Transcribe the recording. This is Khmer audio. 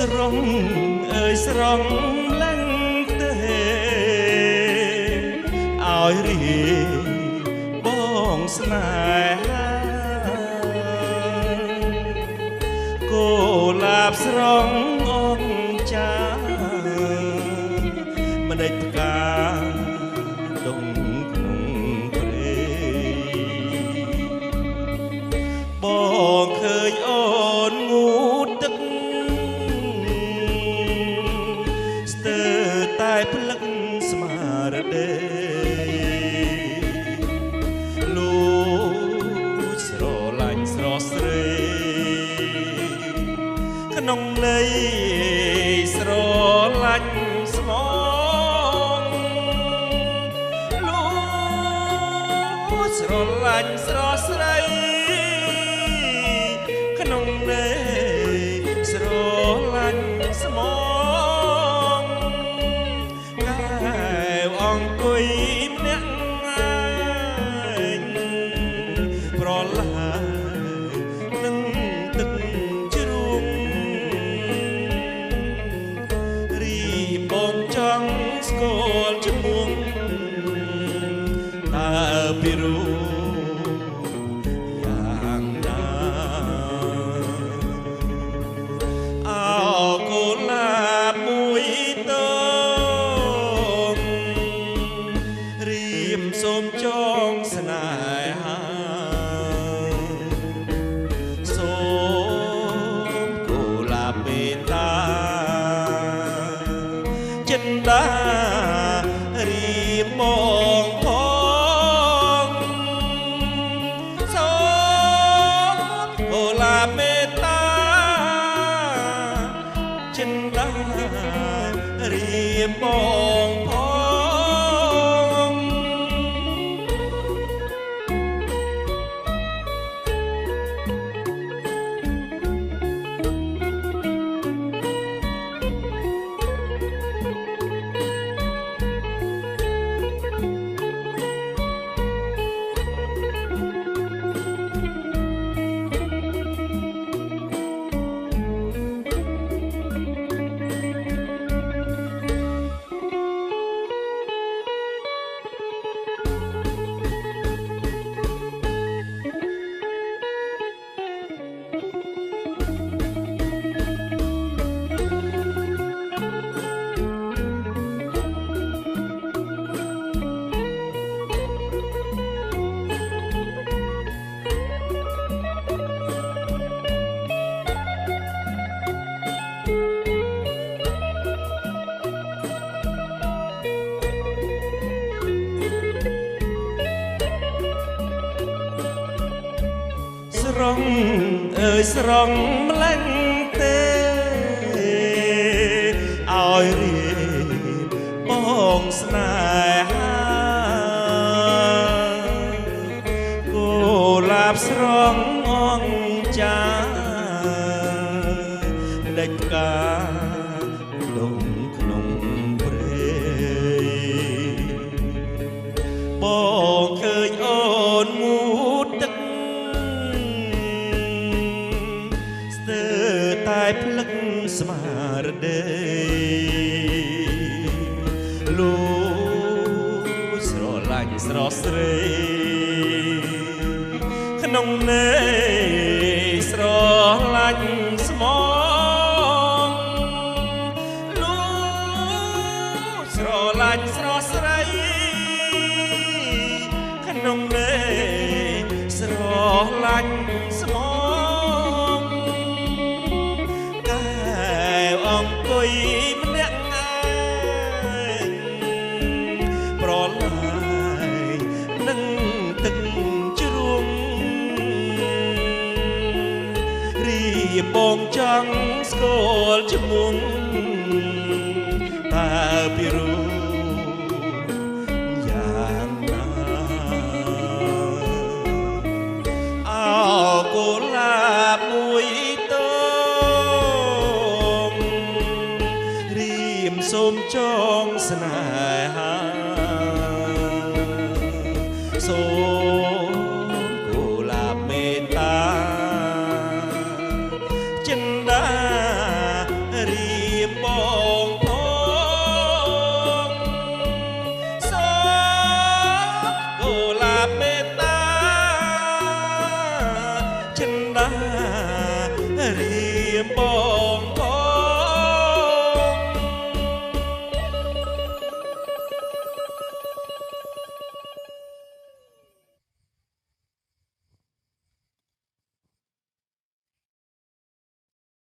ស្រងអើយស្រងឡើងទេឲ្យរីបងស្នេហាគោលាបស្រងអងចាមិនដេចផ្កាដងក្នុងព្រៃបងឃើញអូនងូតទឹកស្ទើរតែផ្លឹកស្មារតីលូចស្រឡាញ់ស្រស់ស្រីក្នុងន័យស្រឡាញ់ស្មងលូចស្រឡាញ់ស្រស់ស្រីក្នុងន័យស្រឡាញ់ស្មងកែវអង្គុយម្នាក់ឯងប្រឡាយនឹងទឹកជ្រួងរីបងចង់ស្គាល់ឈ្មោះតើពីរូយ៉ាងណាអោគោលាបមួយតងរៀមសូមចងស្នេហាសូមគោលាបមេត្តាចិន្តារៀមបងផងសូមគោលាបមេត្តាចិន្តារៀមបងផងស្រងអើយស្រងម្លេះទេឲ្យរៀបបងស្នេហាគោលាបស្រងអងចាដេចផ្កាដងក្នុងព្រៃបងឃើញអូនងូតទឹកតែផ្លឹកស្មារតីលូចស្រឡាញ់ស្រស់ស្រីក្នុងន័យស្រឡាញ់ស្មងលូចស្រឡាញ់ស្រស់ស្រីក្នុងន័យស្រឡាញ់ស្មងអង្គុយម្នាក់ឯងប្រឡាយនឹងទឹកជ្រួងរីបងចង់ស្គាល់ឈ្មោះតើពីរូយ៉ាងណាអោគោលាបមួយតងសូមចងស្នេហាសូមគោលាបមេត្តាចិន្តា រៀបបងផងសូកូលាបមេត្តាចិន្តារៀបបង